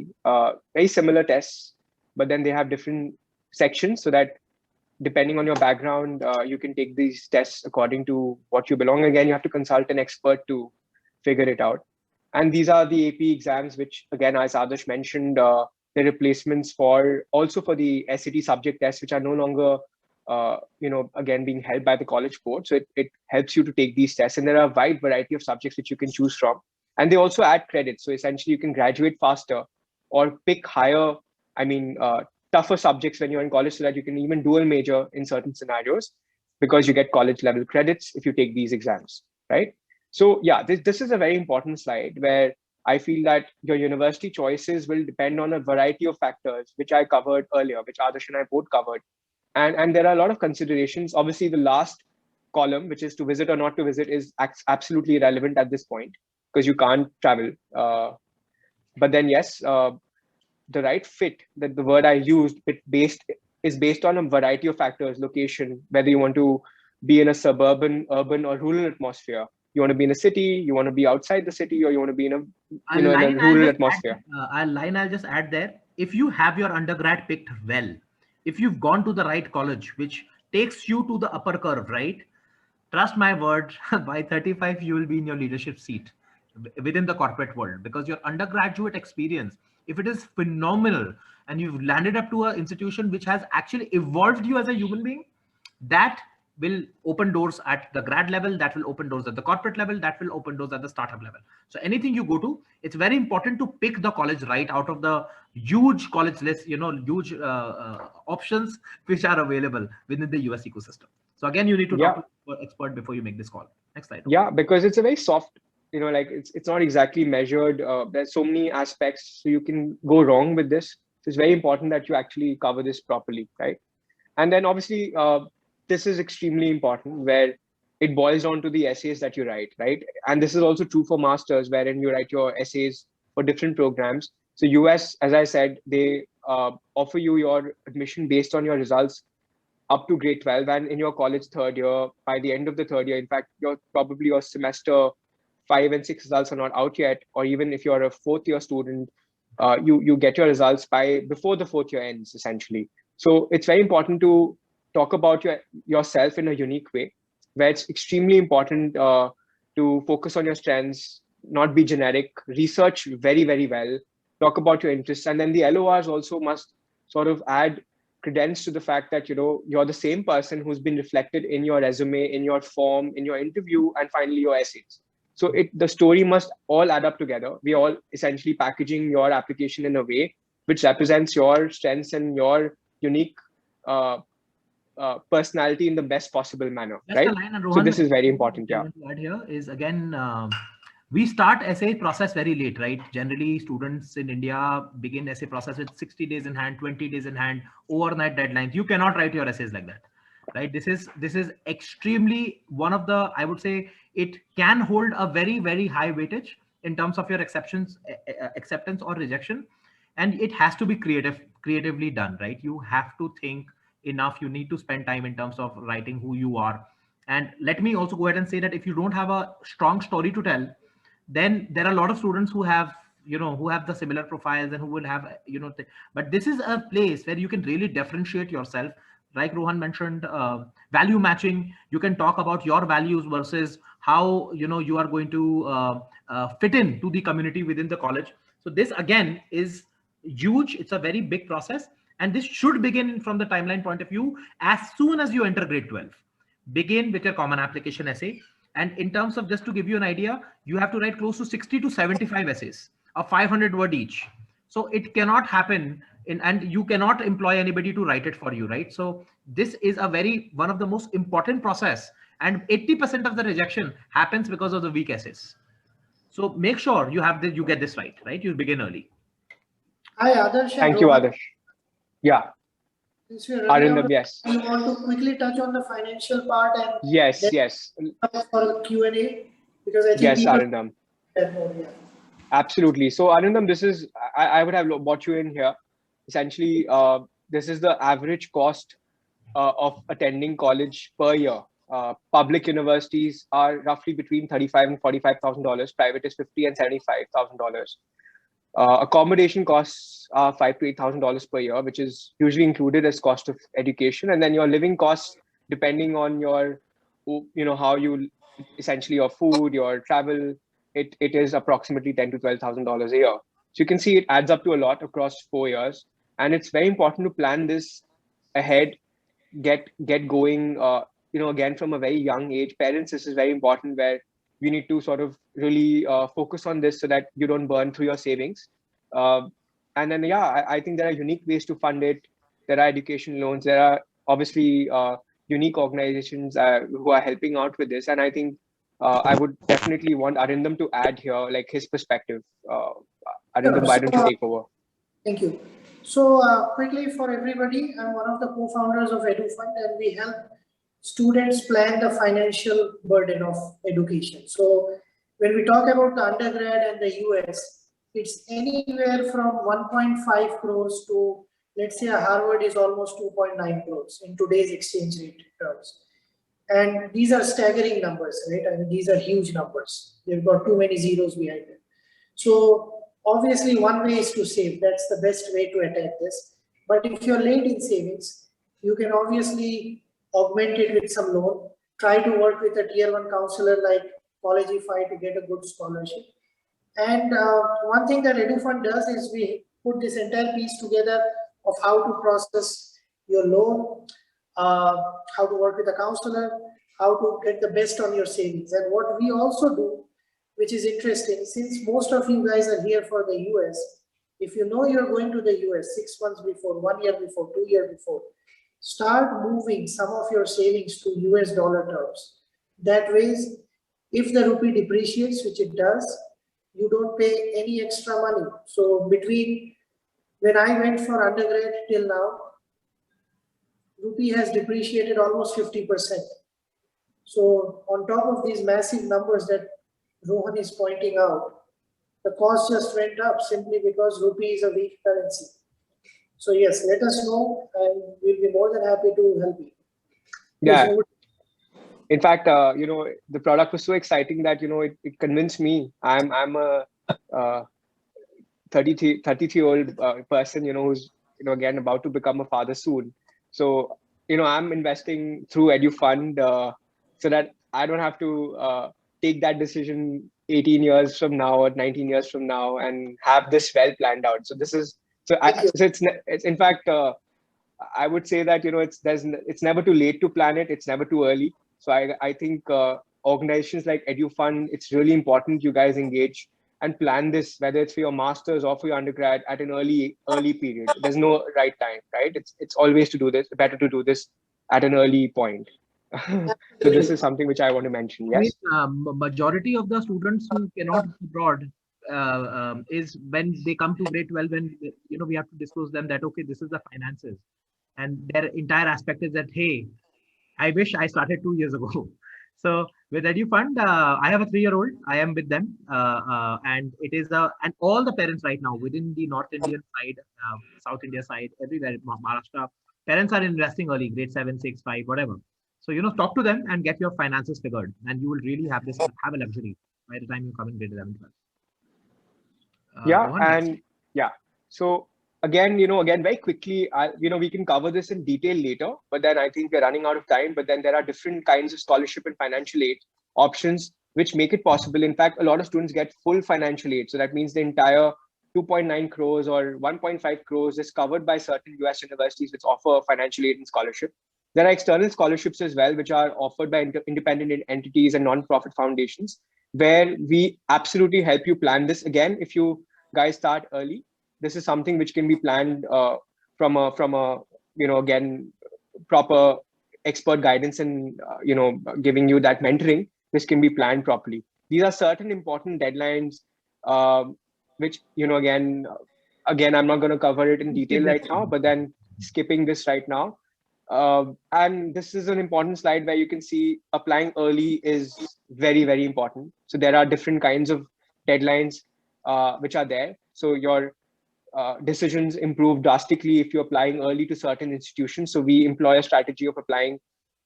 Very similar tests, but then they have different sections so that depending on your background, you can take these tests according to what you belong. Again, you have to consult an expert to figure it out. And these are the AP exams, which again, as Adarsh mentioned, the replacements for also for the SAT subject tests, which are no longer, again, being held by the college board. So it helps you to take these tests. And there are a wide variety of subjects which you can choose from. And they also add credits. So essentially you can graduate faster or pick higher, tougher subjects when you're in college so that you can even dual major in certain scenarios because you get college level credits if you take these exams, right? So yeah, this is a very important slide where I feel that your university choices will depend on a variety of factors, which I covered earlier, which Adarsh and I both covered. And there are a lot of considerations. Obviously, the last column, which is to visit or not to visit, is absolutely irrelevant at this point because you can't travel. But then, yes, the right fit, that the word I used, is based on a variety of factors: location, whether you want to be in a suburban, urban, or rural atmosphere. You want to be in a city, you want to be outside the city, or you want to be in a rural atmosphere. I'll just add there. If you have your undergrad picked well, if you've gone to the right college, which takes you to the upper curve, right? Trust my word, by 35, you will be in your leadership seat within the corporate world because your undergraduate experience, if it is phenomenal and you've landed up to an institution which has actually evolved you as a human being, that will open doors at the grad level, that will open doors at the corporate level, that will open doors at the startup level. So anything you go to, it's very important to pick the college right out of the huge college list, huge options which are available within the US ecosystem. So again, you need to talk to an expert before you make this call. Next slide. Yeah, because it's a very soft, it's not exactly measured. There's so many aspects, so you can go wrong with this. So it's very important that you actually cover this properly, right? And then obviously, this is extremely important where it boils down to the essays that you write, right? And this is also true for masters, wherein you write your essays for different programs. So US, as I said, they offer you your admission based on your results up to grade 12. And in your college third year, by the end of the third year, in fact, probably your semester 5 and 6 results are not out yet. Or even if you're a fourth year student, you get your results before the fourth year ends, essentially. So it's very important to talk about yourself in a unique way, where it's extremely important to focus on your strengths, not be generic, research very, very well, talk about your interests. And then the LORs also must sort of add credence to the fact that, you're the same person who's been reflected in your resume, in your form, in your interview, and finally your essays. So the story must all add up together. We all essentially packaging your application in a way which represents your strengths and your unique personality in the best possible manner, right? So this is very important. Yeah. Add here is again, we start essay process very late, right? Generally, students in India begin essay process with 60 days in hand, 20 days in hand, overnight deadlines. You cannot write your essays like that, right? This is extremely one of the, I would say, it can hold a very, very high weightage in terms of your acceptance or rejection, and it has to be creatively done, right? You have to think enough. You need to spend time in terms of writing who you are. And let me also go ahead and say that if you don't have a strong story to tell, then there are a lot of students who have the similar profiles and who will have, but this is a place where you can really differentiate yourself. like Rohan mentioned, value matching. You can talk about your values versus how you are going to fit in to the community within the college. So this again is huge. It's a very big process, and this should begin from the timeline point of view as soon as you enter grade 12. Begin with your common application essay, and in terms of, just to give you an idea, you have to write close to 60 to 75 essays of 500 word each. So it cannot happen and you cannot employ anybody to write it for you, right? So this is one of the most important process, and 80% of the rejection happens because of the weak essays. So make sure you get this right? You begin early. Hi, Adarsh. Thank you, Adarsh. Yeah. Arindam, yes. You want to quickly touch on the financial part and yes for Q&A, because I think yes, Arindam. Absolutely. So Arindam, this is, I would have brought you in here. Essentially, this is the average cost of attending college per year. Public universities are roughly between $35,000 and $45,000. Private is $50,000 and $75,000. Accommodation costs are $5,000 to $8,000 per year, which is usually included as cost of education. And then your living costs, depending on your, how you, essentially your food, your travel, it is approximately $10,000 to $12,000 a year. So you can see it adds up to a lot across 4 years. And it's very important to plan this ahead, get going, again, from a very young age. Parents, this is very important, where you need to sort of really focus on this so that you don't burn through your savings. And then, I think there are unique ways to fund it. There are education loans. There are obviously unique organizations who are helping out with this. And I think I would definitely want Arindam to add here, like his perspective. Arindam, why don't you take over? Thank you. So quickly for everybody, I'm one of the co-founders of EduFund, and we help students plan the financial burden of education. So when we talk about the undergrad and the US, it's anywhere from 1.5 crores to, let's say, a Harvard is almost 2.9 crores in today's exchange rate terms. And these are staggering numbers, right? I mean, these are huge numbers. They've got too many zeros behind it. So obviously, one way is to save. That's the best way to attack this. But if you're late in savings, you can obviously augment it with some loan. Try to work with a tier 1 counselor like Collegify to get a good scholarship. And one thing that EduFund does is we put this entire piece together of how to process your loan, how to work with a counselor, how to get the best on your savings. And what we also do, which is interesting, since most of you guys are here for the US, if you know you're going to the US 6 months before, 1 year before, 2 years before, start moving some of your savings to US dollar terms. That way, if the rupee depreciates, which it does, you don't pay any extra money. So between when I went for undergrad till now, rupee has depreciated almost 50%. So on top of these massive numbers that Rohan is pointing out, the cost just went up simply because rupee is a weak currency. So yes, let us know, and we'll be more than happy to help you. Yeah. In fact, the product was so exciting that it convinced me. I'm a 33-year-old person, who's again about to become a father soon. So I'm investing through EduFund so that I don't have to take that decision 18 years from now or 19 years from now and have this well planned out. So this is it's in fact I would say that it's never too late to plan it. It's never too early. So I think organizations like EduFund, it's really important you guys engage and plan this, whether it's for your masters or for your undergrad, at an early period. There's no right time, right? It's always better to do this at an early point. So this is something which I want to mention. Yes. I mean, majority of the students who cannot go abroad is when they come to grade 12, when we have to disclose them that, okay, this is the finances, and their entire aspect is that, hey, I wish I started 2 years ago. So with EduFund, I have a 3-year-old. I am with them, and it is and all the parents right now within the North Indian side, South India side, everywhere, Maharashtra, parents are investing early, grade 7, 6, 5, whatever. So talk to them and get your finances figured, and you will really have a luxury by the time you come in grade 11, 12. So again, very quickly, we can cover this in detail later, but then I think we're running out of time. But then there are different kinds of scholarship and financial aid options which make it possible. In fact, a lot of students get full financial aid. So that means the entire 2.9 crores or 1.5 crores is covered by certain US universities which offer financial aid and scholarship. There are external scholarships as well, which are offered by independent entities and non-profit foundations, where we absolutely help you plan this. Again, if you guys start early, this is something which can be planned from a again, proper expert guidance and giving you that mentoring. This can be planned properly. These are certain important deadlines, which again, I'm not going to cover it in detail right now, but then skipping this right now. And this is an important slide where you can see applying early is very, very important. So there are different kinds of deadlines which are there. So your decisions improve drastically if you're applying early to certain institutions. So we employ a strategy of applying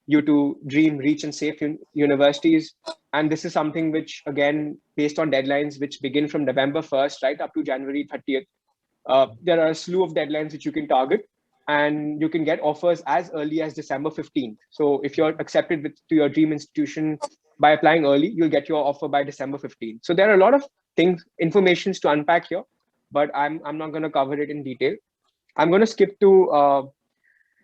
you to dream, reach, and safe universities. And this is something which, again, based on deadlines which begin from November 1st, right up to January 30th. There are a slew of deadlines which you can target, and you can get offers as early as December 15th. So if you're accepted to your dream institution by applying early, you'll get your offer by December 15th. So there are a lot of informations to unpack here, but I'm not going to cover it in detail. I'm going to skip to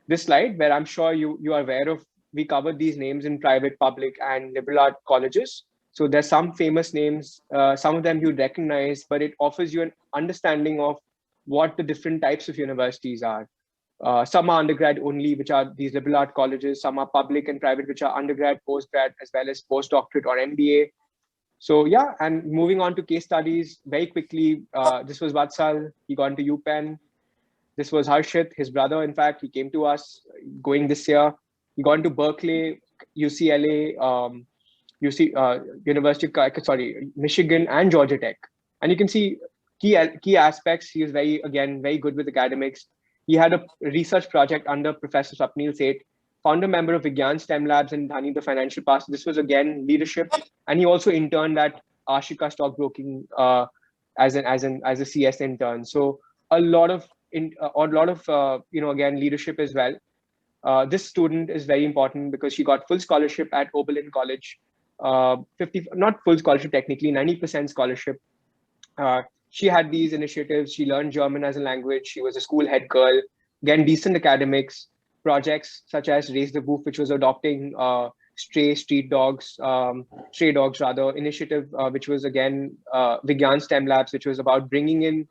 this slide where I'm sure you are aware of. We covered these names in private, public, and liberal art colleges. So there's some famous names, some of them you'd recognize, but it offers you an understanding of what the different types of universities are. Some are undergrad only, which are these liberal art colleges. Some are public and private, which are undergrad, postgrad, as well as postdoctorate or MBA. So yeah, and moving on to case studies very quickly. This was Vatsal, he got into UPenn. This was Harshit, his brother, in fact, he came to us going this year. He got into Berkeley, UCLA, Michigan, and Georgia Tech. And you can see key aspects. He was very good with academics. He had a research project under Professor Swapnil Seth, founder member of Vigyan STEM Labs and Dhani the Financial Pass. This was again leadership, and he also interned at Ashika Stockbroking as a CS intern. So a lot of again leadership as well. This student is very important because she got full scholarship at Oberlin College, not full scholarship technically, 90% scholarship. She had these initiatives. She learned German as a language. She was a school head girl. Again, decent academics. Projects such as Raise the Roof, which was adopting stray dogs initiative, which was again Vigyan STEM Labs, which was about bringing in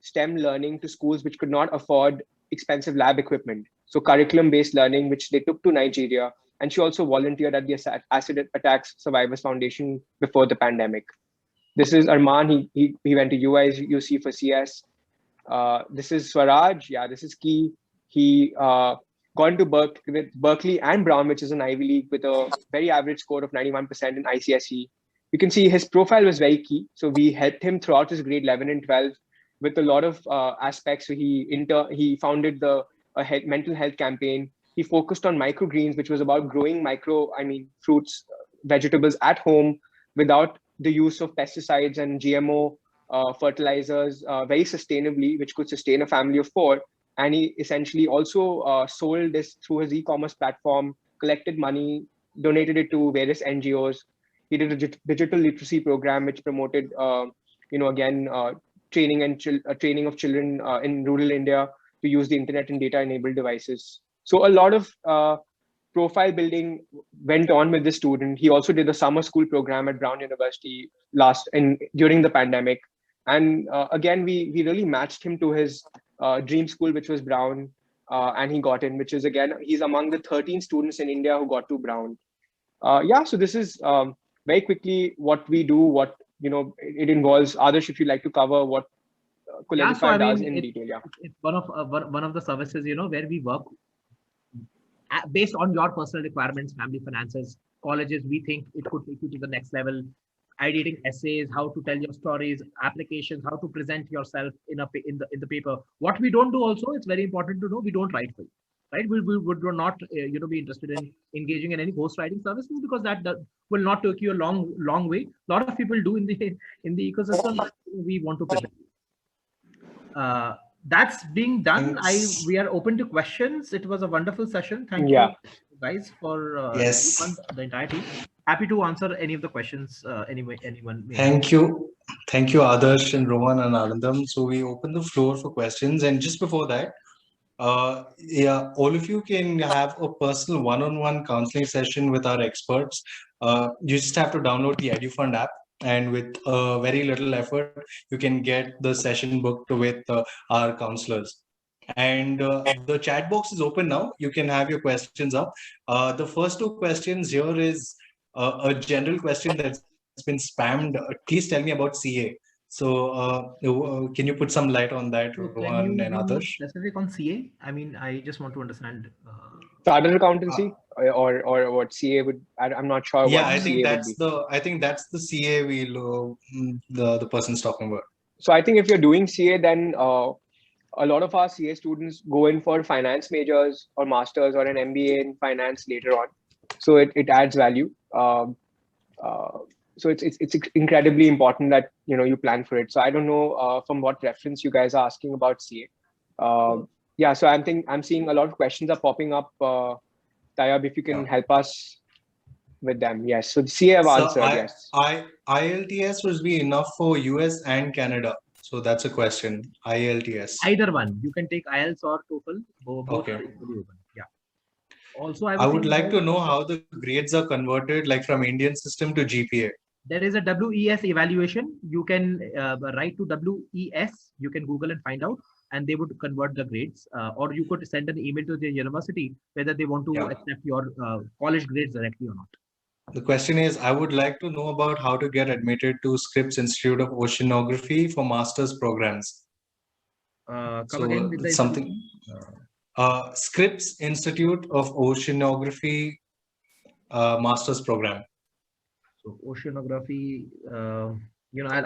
STEM learning to schools which could not afford expensive lab equipment. So curriculum-based learning, which they took to Nigeria. And she also volunteered at the Acid Attacks Survivors Foundation before the pandemic. This is Arman. He went to UC for CS. This is Swaraj. Yeah, this is Key. He gone to Berkeley and Brown, which is an Ivy League, with a very average score of 91% in ICSE. You can see his profile was very key. So we helped him throughout his grade 11 and 12 with a lot of aspects. So he founded the mental health campaign. He focused on microgreens, which was about growing fruits, vegetables at home without the use of pesticides and GMO fertilizers very sustainably, which could sustain a family of 4. And he essentially also sold this through his e-commerce platform, collected money, donated it to various NGOs. He did a digital literacy program, which promoted, training of children in rural India to use the internet and data-enabled devices. So a lot of profile building went on with this student. He also did a summer school program at Brown University during the pandemic. And again, we really matched him to his dream school, which was Brown, and he got in, which is, again, he's among the 13 students in India who got to Brown. So this is very quickly what we do, what it involves. Adarsh, if you'd like to cover what Collegify does in detail. Yeah, it's one of the services where we work based on your personal requirements, family finances, colleges. We think it could take you to the next level. Ideating essays, how to tell your stories, applications, how to present yourself in the paper. What we don't do also, it's very important to know, we don't write for you, right? We would not be interested in engaging in any ghostwriting services, because that will not take you a long way. A lot of people do in the ecosystem. We want to present. that's being done. Thanks. We are open to questions. It was a wonderful session. Thank Yeah. you guys for Yes. the entire team. Happy to answer any of the questions anyone may have. Thank you. Thank you, Adarsh and Rohan and Anandam. So we open the floor for questions. And just before that, yeah, all of you can have a personal one-on-one counseling session with our experts. You just have to download the EduFund app, and with very little effort, you can get the session booked with our counselors. And the chat box is open now. You can have your questions up. The first two questions here is a general question that's been spammed. Please tell me about CA. So, can you put some light on that, So can Rohan you and be more Adarsh? specific on CA? I mean, I just want to understand. Chartered accountancy or what CA would, I'm not sure Yeah, what I think CA would be. that's the CA the person's talking about. So I think if you're doing CA, then a lot of our CA students go in for finance majors or masters or an MBA in finance later on. So it adds value. So it's incredibly important that you plan for it. So I don't know from what reference you guys are asking about CA. Yeah, so I'm seeing a lot of questions are popping up. Tayab, if you can help us with them. Yes. So the CA I've answered. Yes. IELTS would be enough for US and Canada. So that's a question. IELTS. Either one. You can take IELTS or TOEFL. Both Okay. are equally open. Yeah. Also, I would like to know how the grades are converted, like from Indian system to GPA. There is a WES evaluation. You can write to WES. You can Google and find out, and they would convert the grades. Or you could send an email to the university whether they want to accept your college grades directly or not. The question is, I would like to know about how to get admitted to Scripps Institute of Oceanography for master's programs. Come again with the something. Scripps Institute of Oceanography master's program. So oceanography,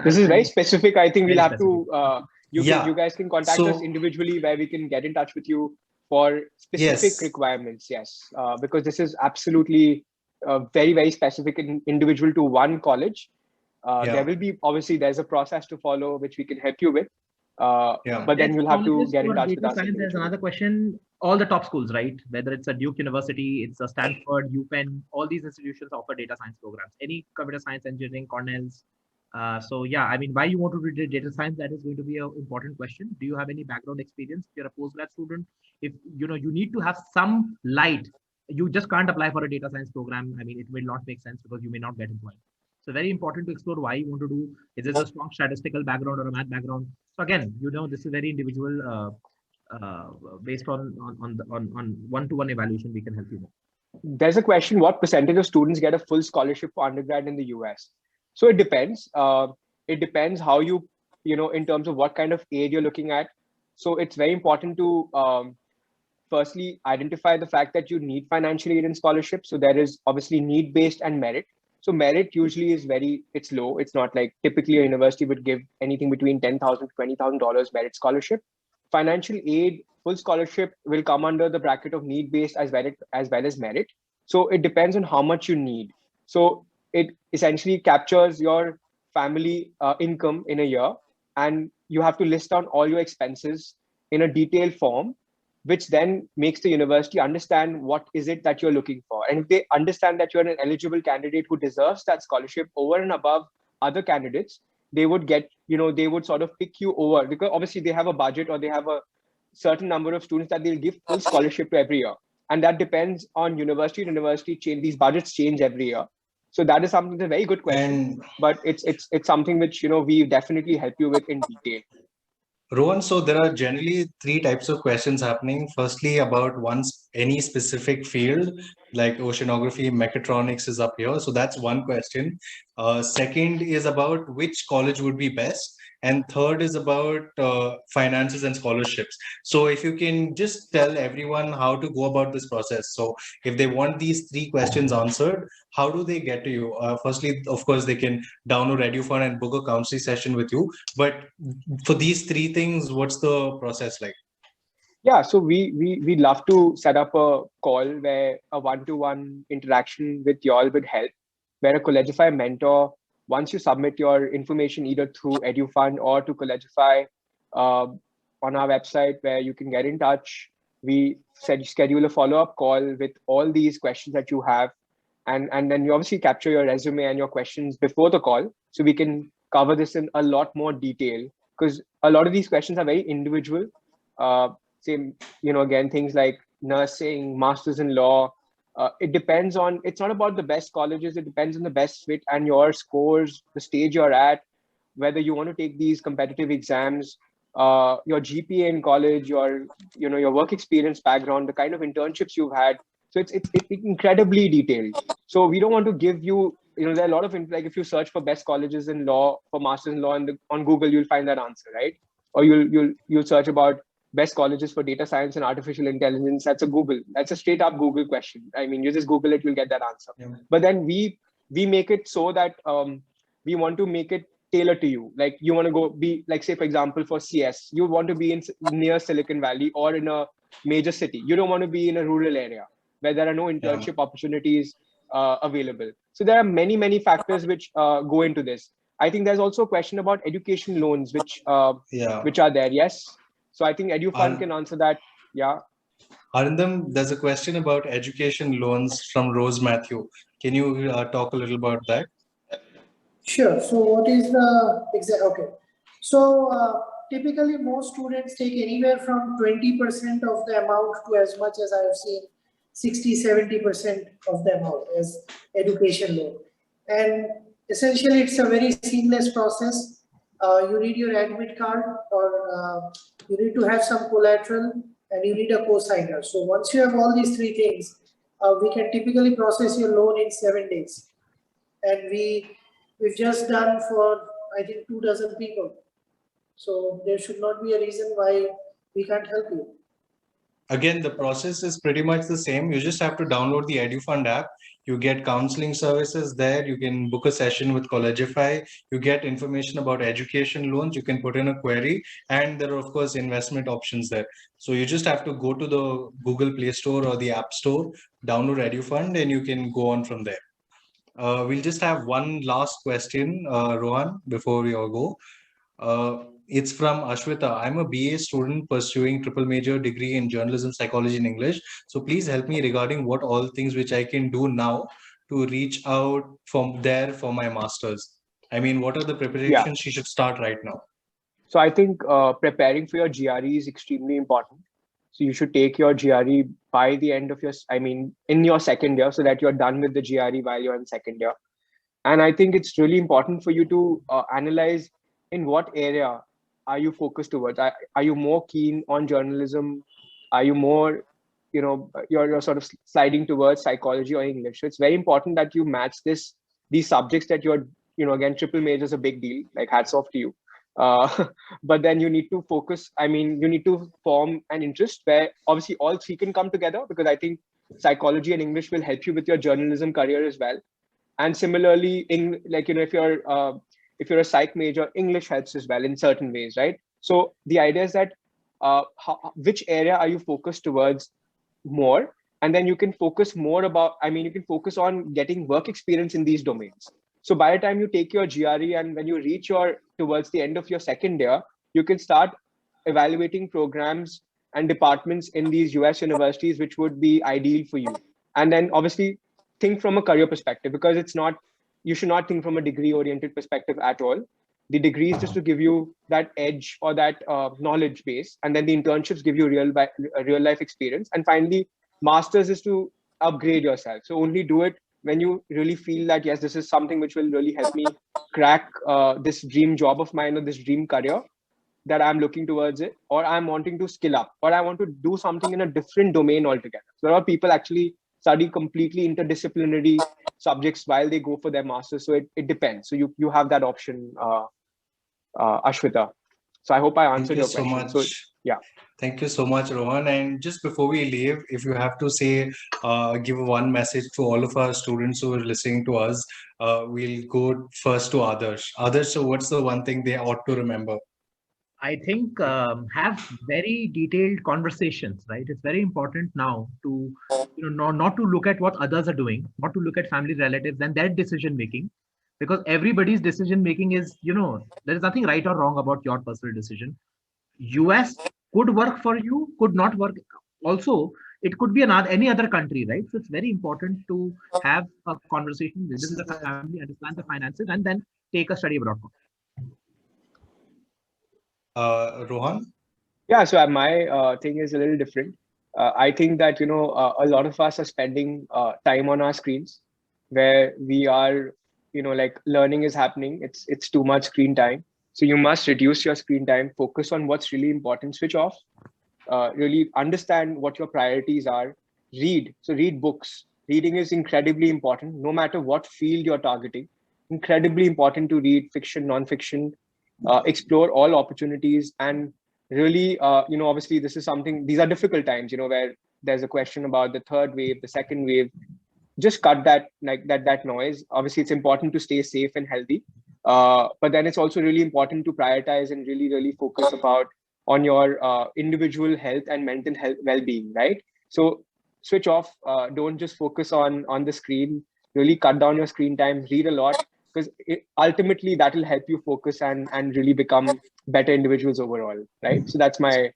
this is very specific. I think we'll have specific. to. You guys can contact us individually, where we can get in touch with you for specific requirements. Yes, because this is absolutely very, very specific and individual to one college. There will be, obviously, there's a process to follow which we can help you with. But then you'll have to get in touch with us. There's another question. All the top schools, right? Whether it's a Duke University, it's a Stanford, UPenn, all these institutions offer data science programs. Any computer science, engineering, Cornell's. So yeah, I mean, why you want to do data science? That is going to be an important question. Do you have any background experience? If you're a postgrad student, if you need to have some light. You just can't apply for a data science program. I mean, it will not make sense because you may not get employed. So very important to explore why you want to do. Is it a strong statistical background or a math background? So again, this is very individual. Based on one-to-one evaluation, we can help you more. There's a question: what percentage of students get a full scholarship for undergrad in the US? So it depends. It depends how you in terms of what kind of aid you're looking at. So it's very important to firstly identify the fact that you need financial aid and scholarship. So there is obviously need-based and merit. So merit usually is it's low. It's not like typically a university would give anything between $10,000 to $20,000 merit scholarship. Financial aid, full scholarship will come under the bracket of need-based as well as merit. So it depends on how much you need. So it essentially captures your family income in a year, and you have to list down all your expenses in a detailed form, which then makes the university understand what is it that you're looking for. And if they understand that you're an eligible candidate who deserves that scholarship over and above other candidates, they would they would sort of pick you over, because obviously they have a budget or they have a certain number of students that they'll give full scholarship to every year. And that depends on university to university change. These budgets change every year. So that is something that's a very good question, but it's something which, we definitely help you with in detail. Rohan, so there are generally three types of questions happening. Firstly, about any specific field, like oceanography, mechatronics is up here. So that's one question. Second is about which college would be best. And third is about finances and scholarships. So if you can just tell everyone how to go about this process. So if they want these three questions answered, how do they get to you? Firstly, of course, they can download EduFund and book a counseling session with you. But for these three things, what's the process like? Yeah, so we'd love to set up a call where a one-to-one interaction with y'all would help, where a Collegify mentor, once you submit your information either through EduFund or to Collegify, on our website where you can get in touch. We said schedule a follow-up call with all these questions that you have. And then you obviously capture your resume and your questions before the call. So we can cover this in a lot more detail, because a lot of these questions are very individual. Same, again, things like nursing, masters in law. It depends on, it's not about the best colleges. It depends on the best fit and your scores, the stage you're at, whether you want to take these competitive exams, your GPA in college, your work experience background, the kind of internships you've had. So it's incredibly detailed. So we don't want to give you, there are a lot of, like if you search for best colleges in law, for masters in law on Google, you'll find that answer, right? Or you'll search about best colleges for data science and artificial intelligence. That's a straight up Google question. I mean, you just Google it, you'll get that answer. Yeah. But then we make it so that we want to make it tailored to you. Like you want to go be, like, say, for example, for CS, you want to be near Silicon Valley or in a major city. You don't want to be in a rural area where there are no internship opportunities available. So there are many, many factors which go into this. I think there's also a question about education loans, which are there. Yes. So I think EduFund can answer that. Yeah. Arindam, there's a question about education loans from Rose Matthew. Can you talk a little about that? Sure. So what is the exact? Okay. So typically most students take anywhere from 20% of the amount to as much as I have seen 60-70% of the amount as education loan. And essentially it's a very seamless process. You need your admit card, or you need to have some collateral, and you need a co-signer. So once you have all these three things, we can typically process your loan in 7 days. And we've just done for, I think, 24 people. So there should not be a reason why we can't help you. Again, the process is pretty much the same. You just have to download the EduFund app. You get counseling services there. You can book a session with Collegify. You get information about education loans. You can put in a query, and there are, of course, investment options there. So you just have to go to the Google Play Store or the App Store, download EduFund, and you can go on from there. We'll just have one last question, Rohan, before we all go. It's from Ashwita. I'm a BA student pursuing triple major degree in journalism, psychology, and English. So please help me regarding what all things which I can do now to reach out from there for my master's. I mean, what are the preparations she should start right now? So I think preparing for your GRE is extremely important. So you should take your GRE by the end of in your second year, so that you're done with the GRE while you're in second year. And I think it's really important for you to analyze in what area are you focused towards. Are you more keen on journalism? Are you more, you're sort of sliding towards psychology or English? So it's very important that you match these subjects that you're, again, triple major is a big deal, like hats off to you. But then you need to focus, you need to form an interest where obviously all three can come together, because I think psychology and English will help you with your journalism career as well. And similarly, if you're a psych major, English helps as well in certain ways, right? So the idea is that which area are you focused towards more? And then you can focus more about, you can focus on getting work experience in these domains. So by the time you take your GRE and when you reach towards the end of your second year, you can start evaluating programs and departments in these US universities, which would be ideal for you. And then obviously think from a career perspective, because you should not think from a degree oriented perspective at all. The degree is just to give you that edge or that knowledge base. And then the internships give you real life experience. And finally, masters is to upgrade yourself. So only do it when you really feel that, yes, this is something which will really help me crack this dream job of mine or this dream career that I'm looking towards it, or I'm wanting to skill up, or I want to do something in a different domain altogether. So a lot of people actually study completely interdisciplinary subjects while they go for their master's. So it depends. So you have that option, Ashwita. So I hope I answered your question. Thank you so much. So, yeah. Thank you so much, Rohan. And just before we leave, if you have to say, give one message to all of our students who are listening to us, we'll go first to Adarsh. Adarsh, so what's the one thing they ought to remember? I think have very detailed conversations, right? It's very important now to, not to look at what others are doing, not to look at family relatives and their decision making, because everybody's decision making is, there is nothing right or wrong about your personal decision. US could work for you, could not work. Also, it could be any other country, right? So it's very important to have a conversation, visit the family, understand the finances, and then take a study abroad. Rohan? Yeah, so my thing is a little different. I think that, a lot of us are spending time on our screens where we are, like learning is happening. It's too much screen time. So you must reduce your screen time, focus on what's really important, switch off, really understand what your priorities are, read. So read books. Reading is incredibly important, no matter what field you're targeting. Incredibly important to read fiction, non-fiction, explore all opportunities, and really, obviously this is something, these are difficult times, where there's a question about the third wave, the second wave. Just cut that, like that noise. Obviously it's important to stay safe and healthy, but then it's also really important to prioritize and really focus on your individual health and mental health well-being, right? So switch off, don't just focus on the screen. Really cut down your screen time, read a lot, because ultimately that will help you focus and really become better individuals overall, right? So that's my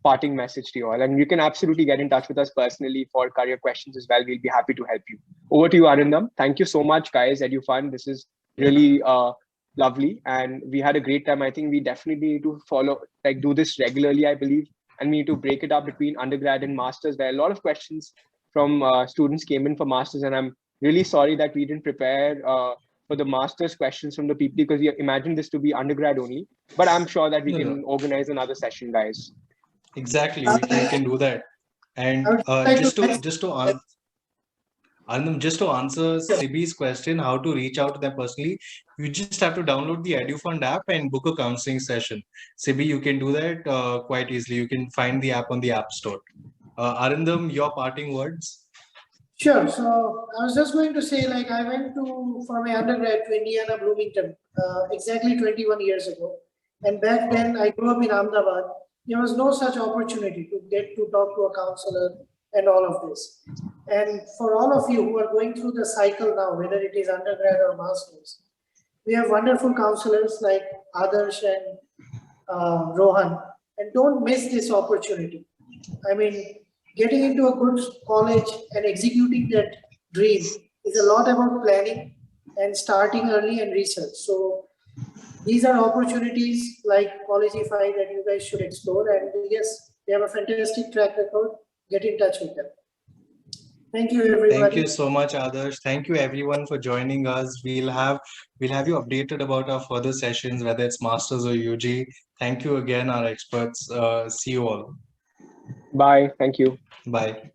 parting message to you all. And you can absolutely get in touch with us personally for career questions as well. We'll be happy to help you. Over to you, Arindam. Thank you so much, guys. EduFund. This is really lovely, and we had a great time. I think we definitely need to do this regularly, I believe, and we need to break it up between undergrad and masters, where a lot of questions from students came in for masters, and I'm really sorry that we didn't prepare for the master's questions from the people, because we imagined this to be undergrad only, but I'm sure that we can organize another session, guys. Exactly, we can do that. And just to answer Sibi's question, how to reach out to them personally, you just have to download the EduFund app and book a counseling session. Sibi, you can do that quite easily. You can find the app on the App Store. Arindam, your parting words? Sure. So I was just going to say, like, I went for my undergrad to Indiana, Bloomington, exactly 21 years ago. And back then I grew up in Ahmedabad. There was no such opportunity to get to talk to a counselor and all of this. And for all of you who are going through the cycle now, whether it is undergrad or masters, we have wonderful counselors like Adarsh and Rohan. And don't miss this opportunity. I mean, getting into a good college and executing that dream is a lot about planning and starting early and research. So these are opportunities like Collegify that you guys should explore. And yes, they have a fantastic track record. Get in touch with them. Thank you, everybody. Thank you so much, Adarsh. Thank you, everyone, for joining us. We'll have you updated about our further sessions, whether it's masters or UG. Thank you again, our experts. See you all. Bye. Thank you. Bye.